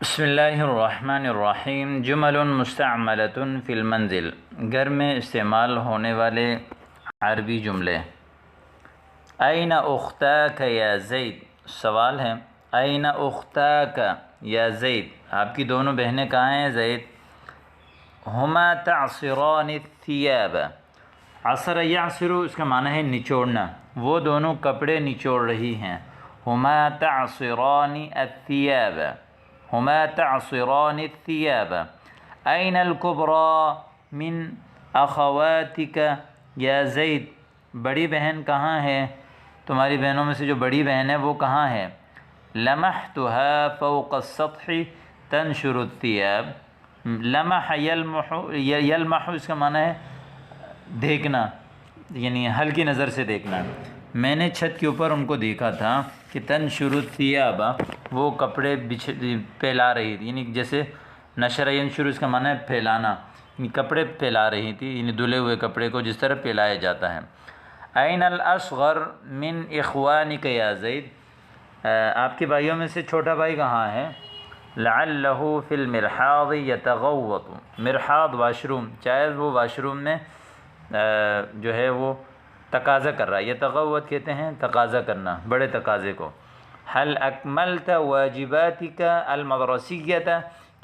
بسم اللہ الرحمن الرحیم جمل مستعملۃ فی المنزل، گھر میں استعمال ہونے والے عربی جملے۔ این اختاک یا زید، سوال ہے این اختاک یا زید، آپ کی دونوں بہنیں کہاں ہیں زید؟ ہما تعصران الثیاب، عصر یعصر اس کا معنی ہے نچوڑنا، وہ دونوں کپڑے نچوڑ رہی ہیں۔ ہما تعصران الثیاب، ہما تعصران الثیاب۔ این الکبریٰ من اخواتک یا زید، بڑی بہن کہاں ہے؟ تمہاری بہنوں میں سے جو بڑی بہن ہے وہ کہاں ہے؟ لمحتها فوق السطح تنشر الثیاب۔ لمح یلمح، یلمح اس کا معنی ہے دیکھنا، یعنی ہلکی نظر سے دیکھنا۔ میں نے چھت کے اوپر ان کو دیکھا تھا کہ تنشر الثیاب، وہ کپڑے پھیلا رہی تھی، یعنی جیسے نشر ینشر اس کا معنی ہے پھیلانا، یعنی کپڑے پھیلا رہی تھی، یعنی دھلے ہوئے کپڑے کو جس طرح پھیلایا جاتا ہے۔ این الاصغر من اخوانک یا زید، آپ کے بھائیوں میں سے چھوٹا بھائی کہاں ہے؟ لعلہ فی المرحاض یتغوط، مرحاض واش روم، شاید وہ واش روم میں جو ہے وہ تقاضا کر رہا ہے۔ یتغوط کہتے ہیں تقاضا کرنا، بڑے تقاضے کو۔ حل اکملت واجباتک المدرسیۃ،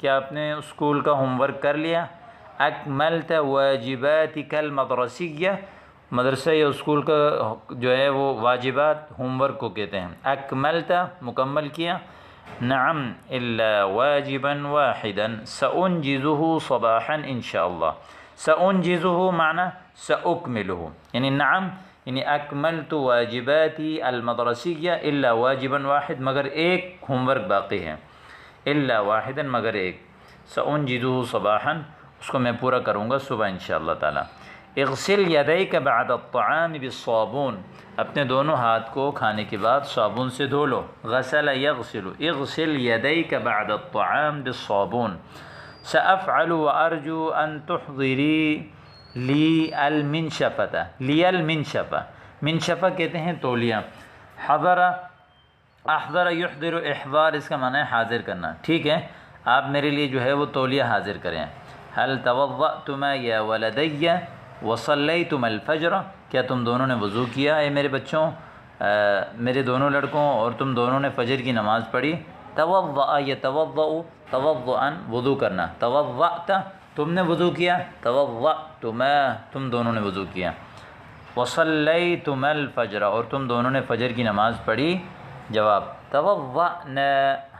کیا آپ نے اسکول کا ہوم ورک کر لیا؟ اکملت واجباتک المدرسیہ، مدرسہ یا اسکول کا جو ہے وہ واجبات ہوم ورک کو کہتے ہیں۔ اکملت مکمل کیا۔ نعم الا واجبا واحدا سانجزه صباحا انشاءاللہ۔ سانجزه معنی ساکملہ، یعنی نعم یعنی اکملت واجباتی المدرسیہ الا واجبا واحد، مگر ایک ہوم ورک باقی ہے۔ الا واحدا مگر ایک، سانجزه صباحا اس کو میں پورا کروں گا صبح انشاءاللہ تعالی۔ اغسل یدیک بعد الطعام بالصابون، اپنے دونوں ہاتھ کو کھانے کے بعد صابن سے دھو لو۔ غسل یغسل، اغسل یدیک بعد الطعام بالصابون۔ سأفعل وارجو ان تحضری لی المنشفۃ، لی المنشفہ، منشفہ کہتے ہیں تولیہ۔ حضر، احضر یحضر، احضار اس کا معنی ہے حاضر کرنا، ٹھیک ہے آپ میرے لیے جو ہے وہ تولیہ حاضر کریں۔ هل توضأتما یا ولدی وصلیتما الفجر، کیا تم دونوں نے وضو کیا اے میرے بچوں، میرے دونوں لڑکوں، اور تم دونوں نے فجر کی نماز پڑھی؟ توضأ یتوضأ، توضؤا وضو کرنا، توضأت تم نے وضو کیا، توضأتما تم دونوں نے وضو کیا۔ وصلیتما الفجر، اور تم دونوں نے فجر کی نماز پڑھی؟ جواب توضأنا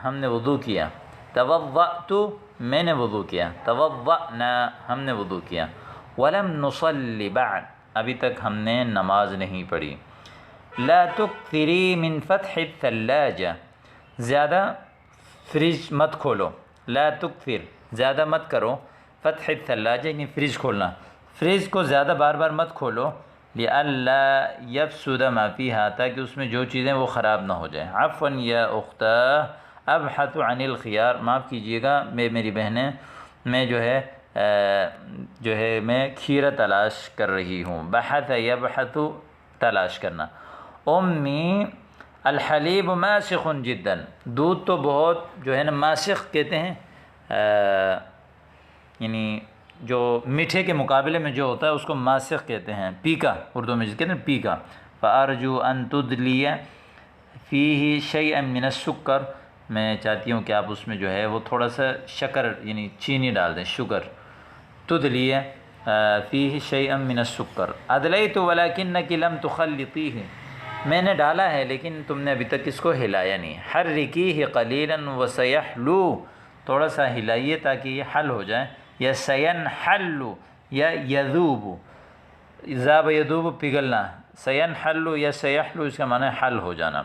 ہم نے وضو کیا، توضأت میں نے وضو کیا، توضأنا ہم نے وضو کیا۔ ولم نصلی بعد، ابھی تک ہم نے نماز نہیں پڑھی۔ لا تکثری من فتح الثلاجہ، زیادہ فریج مت کھولو، لا تکثر زیادہ مت کرو، فتح الثلاجہ یعنی فریج کھولنا، فریج کو زیادہ بار بار مت کھولو، لئلا یفسد ما فیہا، تاکہ اس میں جو چیزیں وہ خراب نہ ہو جائیں۔ عفوا یا اختہ ابحث عن الخيار، معاف کیجیے گا میری بہنیں، میں جو ہے میں کھیرہ تلاش کر رہی ہوں۔ بحث یبحث تلاش کرنا۔ امی الحلیب ماسخ جدا، دودھ تو بہت جو ہے نا ماسخ کہتے ہیں یعنی جو میٹھے کے مقابلے میں جو ہوتا ہے اس کو ماسخ کہتے ہیں، پیکا اردو میں جس کہتے ہیں پیکا۔ فارجو ان تدلی فیہ شیئا من السکر، میں چاہتی ہوں کہ آپ اس میں جو ہے وہ تھوڑا سا شکر یعنی چینی ڈال دیں، شکر۔ تدلی فیہ شیئا من السکر۔ ادلیت ولکنک لم تخلطیہ، میں نے ڈالا ہے لیکن تم نے ابھی تک اس کو ہلایا نہیں۔ حرکیہ قلیلا وسیحلو، تھوڑا سا ہلائیے تاکہ یہ حل ہو جائے۔ یا سینحل یا یذوب، ذاب یذوب پگھلنا، سینحل یا سیحلو اس کا معنی ہے حل ہو جانا۔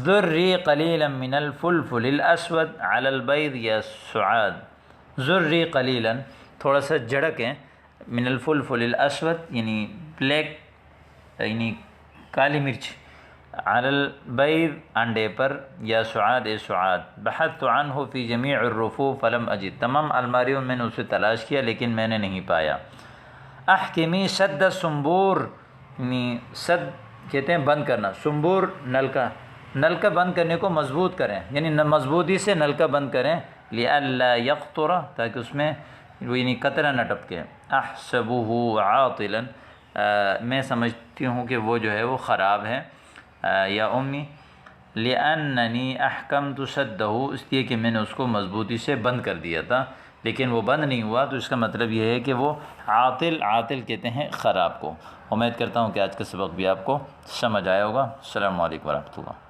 ذری قلیلا من الفلفل الاسود علی البیض یا سعاد، ذری قلیلا تھوڑا سا جھڑکیں، من الفلفل الاسود یعنی بلیک یعنی کالی مرچ، علی البیض انڈے پر، یا سعاد اے سعاد۔ بحثت عنہ فی جمیع الرفوف فلم اجد، تمام الماریوں میں نے اسے تلاش کیا لیکن میں نے نہیں پایا۔ احکمی سد الصنبور، یعنی سد کہتے ہیں بند کرنا، صنبور نل کا، نلکا بند کرنے کو مضبوط کریں، یعنی مضبوطی سے نلکا بند کریں، لئلا یقطر، تاکہ اس میں وہ یعنی قطرہ نہ ٹپکے۔ احسبہ عاطلا، میں سمجھتی ہوں کہ وہ جو ہے وہ خراب ہے، یا امی لأننی احکمت سدہ، اس لیے کہ میں نے اس کو مضبوطی سے بند کر دیا تھا، لیکن وہ بند نہیں ہوا، تو اس کا مطلب یہ ہے کہ وہ عاطل کہتے ہیں خراب کو۔ امید کرتا ہوں کہ آج کا سبق بھی آپ کو سمجھ آیا ہوگا۔ السلام علیکم ورحمۃ اللہ۔